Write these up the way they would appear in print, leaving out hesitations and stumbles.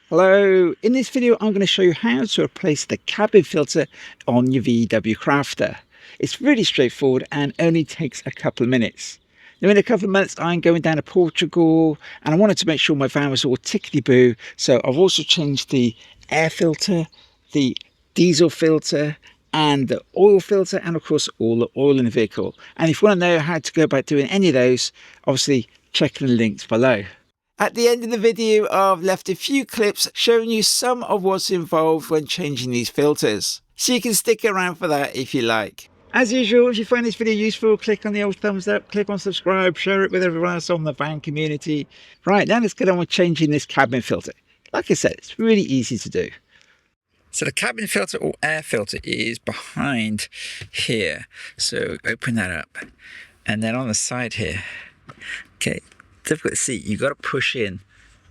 Hello, in this video I'm going to show you how to replace the cabin filter on your VW Crafter. It's really straightforward and only takes a couple of minutes. Now in a couple of minutes I'm going down to Portugal and I wanted to make sure my van was all tickety-boo, so I've also changed the air filter, the diesel filter and the oil filter, and of course all the oil in the vehicle. And if you want to know how to go about doing any of those, obviously check the links below. At the end of the video, I've left a few clips showing you some of what's involved when changing these filters. So you can stick around for that if you like. As usual, if you find this video useful, click on the old thumbs up, click on subscribe, share it with everyone else on the van community. Right, now let's get on with changing this cabin filter. Like I said, it's really easy to do. So the cabin filter or air filter is behind here. So open that up. And then on the side here, okay. Difficult to see, you've got to push in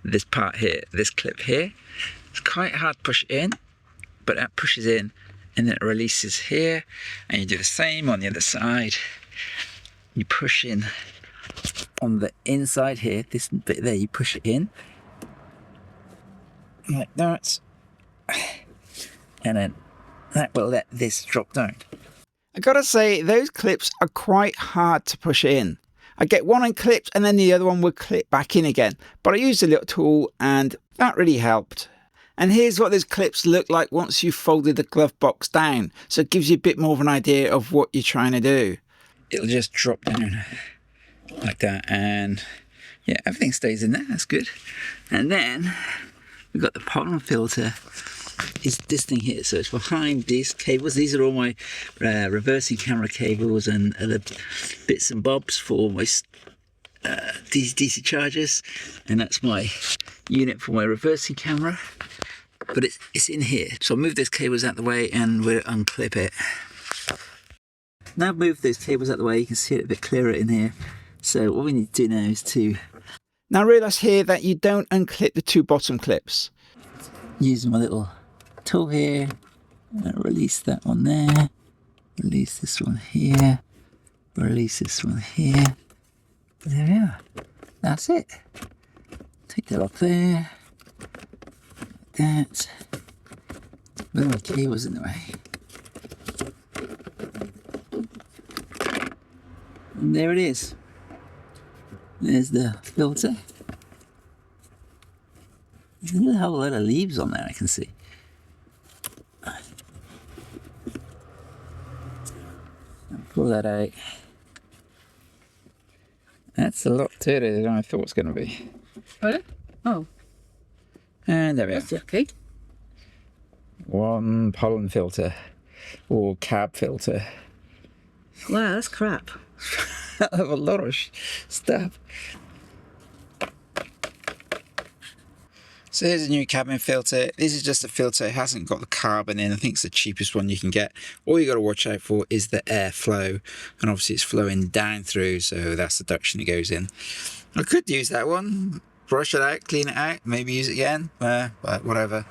this part here, this clip here. It's quite hard to push in, but that pushes in and then it releases here, and you do the same on the other side. You push in on the inside here, this bit there, you push it in like that, and then that will let this drop down. I gotta say, those clips are quite hard to push in. I get one unclipped and then the other one would clip back in again, but I used a little tool and that really helped. And here's what those clips look like once you've folded the glove box down, so it gives you a bit more of an idea of what you're trying to do. It'll just drop down like that, and yeah, everything stays in there, that's good. And then we've got the pollen filter. Is this thing here, so it's behind these cables. These are all my reversing camera cables and other bits and bobs for my DC chargers, and that's my unit for my reversing camera, but it's in here. So I'll move those cables out of the way and we'll unclip it. Now I've moved those cables out of the way, you can see it a bit clearer in here. So what we need to do now is to now realise here that you don't unclip the two bottom clips. Using my little tool here, release that one there, release this one here, release this one here. There we are. That's it. Take that off there. Like that. With my cables in the way. And there it is. There's the filter. There's a whole lot of leaves on there I can see. Pull that out. That's a lot tighter than I thought it was going to be. Pardon? Oh. And there we are. That's okay. One pollen filter, or cab filter. Wow, that's crap. I have a lot of stuff. So here's a new cabin filter. This is just a filter, it hasn't got the carbon in. I think it's the cheapest one you can get. All you got to watch out for is the airflow, and obviously it's flowing down through, so that's the direction it goes in. I could use that one, brush it out, clean it out, maybe use it again, but whatever.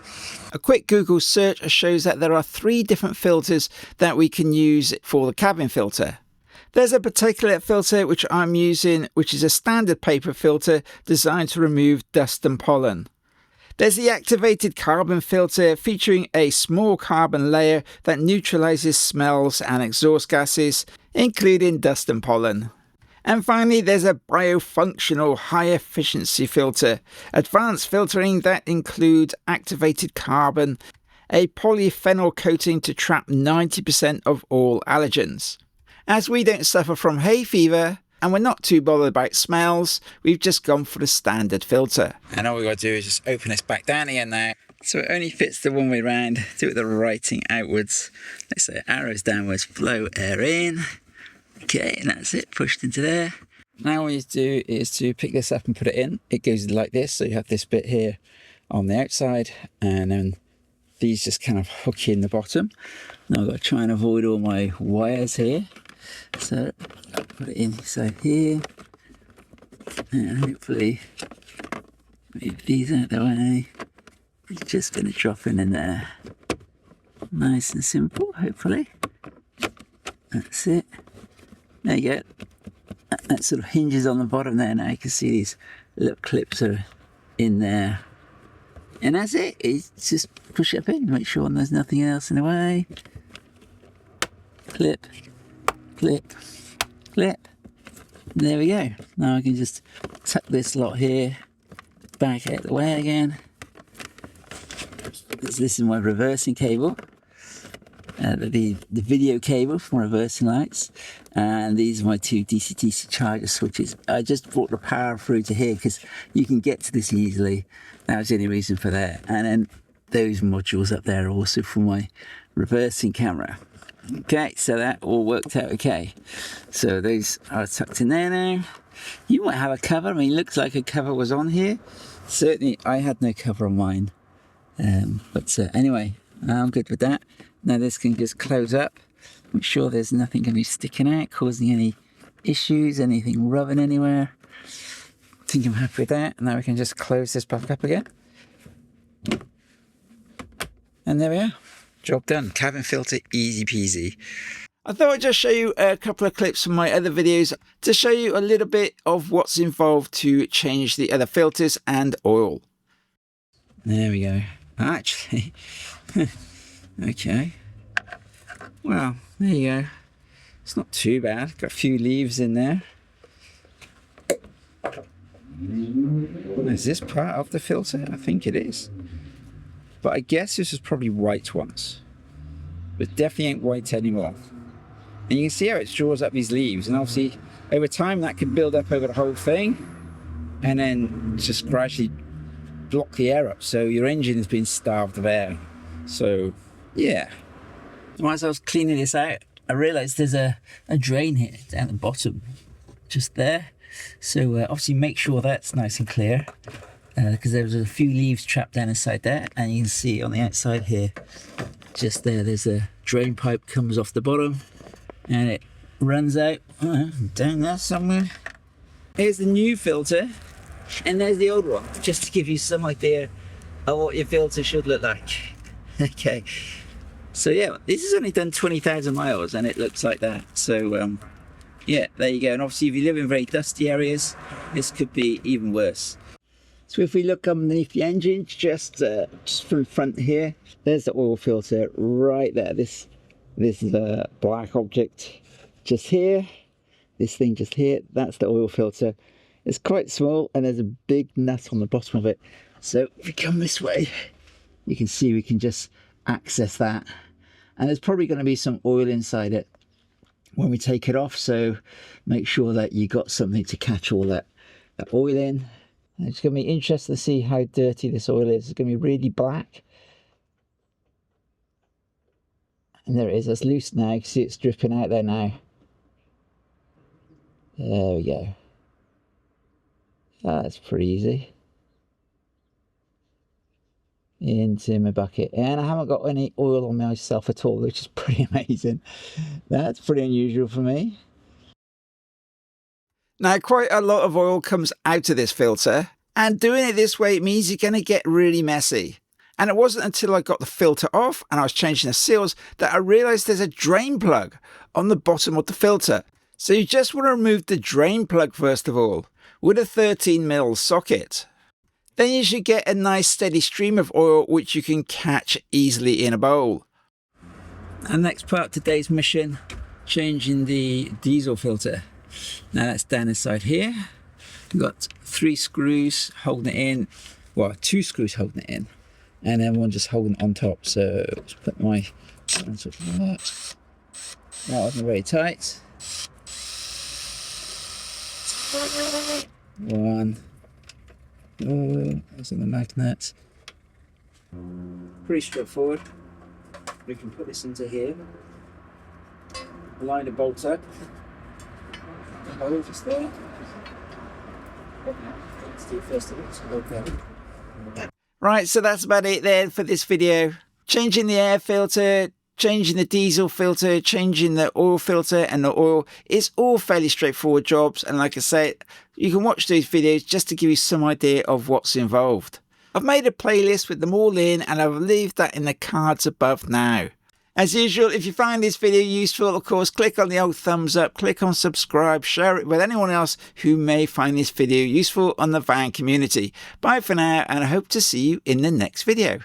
A quick Google search shows that there are 3 different filters that we can use for the cabin filter. There's a particulate filter which I'm using, which is a standard paper filter designed to remove dust and pollen. There's the activated carbon filter featuring a small carbon layer that neutralizes smells and exhaust gases, including dust and pollen. And finally, there's a biofunctional high efficiency filter, advanced filtering that includes activated carbon, a polyphenol coating to trap 90% of all allergens. As we don't suffer from hay fever, and we're not too bothered about smells, we've just gone for the standard filter. And all we've got to do is just open this back down again now. So it only fits the one way round. Do it the writing outwards. Let's say arrows downwards, flow air in. Okay, and that's it, pushed into there. Now all you do is to pick this up and put it in. It goes like this, so you have this bit here on the outside, and then these just kind of hook in the bottom. Now I've got to try and avoid all my wires here. So put it inside here, and hopefully move these out the way. It's just going to drop in there. Nice and simple, hopefully. That's it. There you go. That sort of hinges on the bottom there now. You can see these little clips are in there And that's it. It's just push it up in, make sure there's nothing else in the way. Clip, clip, clip. There we go. Now I can just tuck this lot here back out the way again. This is my reversing cable. The video cable for reversing lights, and these are my two DC-DC charger switches. I just brought the power through to here because you can get to this easily. That was the only reason for that. And then those modules up there are also for my reversing camera. Okay, so that all worked out okay. So those are tucked in there now. You might have a cover. I mean, it looks like a cover was on here. Certainly I had no cover on mine. But anyway, I'm good with that. Now this can just close up. Make sure there's nothing going to be sticking out, causing any issues, anything rubbing anywhere. I think I'm happy with that. Now we can just close this back up again. And there we are. Job done. Cabin filter, easy peasy. I thought I'd just show you a couple of clips from my other videos to show you a little bit of what's involved to change the other filters and oil. There we go. Actually, okay. Well, there you go. It's not too bad. Got a few leaves in there. Is this part of the filter? I think it is. But I guess this was probably white once. But definitely ain't white anymore. And you can see how it draws up these leaves. And obviously, over time, that can build up over the whole thing. And then just gradually block the air up. So your engine has been starved of air. So, yeah. As I was cleaning this out, I realised there's a drain here down the bottom. Just there. So obviously make sure that's nice and clear. Because there was a few leaves trapped down inside there, and you can see on the outside here, just there's a drain pipe comes off the bottom, and it runs out down there somewhere. Here's the new filter, and there's the old one, just to give you some idea of what your filter should look like. Okay, so yeah, this has only done 20,000 miles, and it looks like that. So yeah, there you go. And obviously, if you live in very dusty areas, this could be even worse. So if we look underneath the engine, just from front here, there's the oil filter right there. This is a black object just here. This thing just here, that's the oil filter. It's quite small, and there's a big nut on the bottom of it. So if we come this way, you can see we can just access that. And there's probably going to be some oil inside it when we take it off. So make sure that you got something to catch all that oil in. It's going to be interesting to see how dirty this oil is. It's going to be really black. And there it is. It's loose now. You can see it's dripping out there now. There we go. That's pretty easy. Into my bucket. And I haven't got any oil on myself at all, which is pretty amazing. That's pretty unusual for me. Now, quite a lot of oil comes out of this filter, and doing it this way means you're going to get really messy. And it wasn't until I got the filter off and I was changing the seals that I realised there's a drain plug on the bottom of the filter. So you just want to remove the drain plug first of all, with a 13mm socket. Then you should get a nice steady stream of oil which you can catch easily in a bowl. And next part of today's mission, changing the diesel filter. Now that's down inside here. We've got 3 screws holding it in, well, 2 screws holding it in, and then one just holding it on top. So let's put my hands up like that. That wasn't very tight. One. Oh, that's on the magnet. Pretty straightforward. We can put this into here. Line the bolt up. Just there. Let's do first of all. Okay. Right, so that's about it then for this video. Changing the air filter, changing the diesel filter, changing the oil filter and the oil. It's all fairly straightforward jobs, and like I say, you can watch these videos just to give you some idea of what's involved. I've made a playlist with them all in, and I've leave that in the cards above now. As usual, if you find this video useful, of course, click on the old thumbs up, click on subscribe, share it with anyone else who may find this video useful on the van community. Bye for now, and I hope to see you in the next video.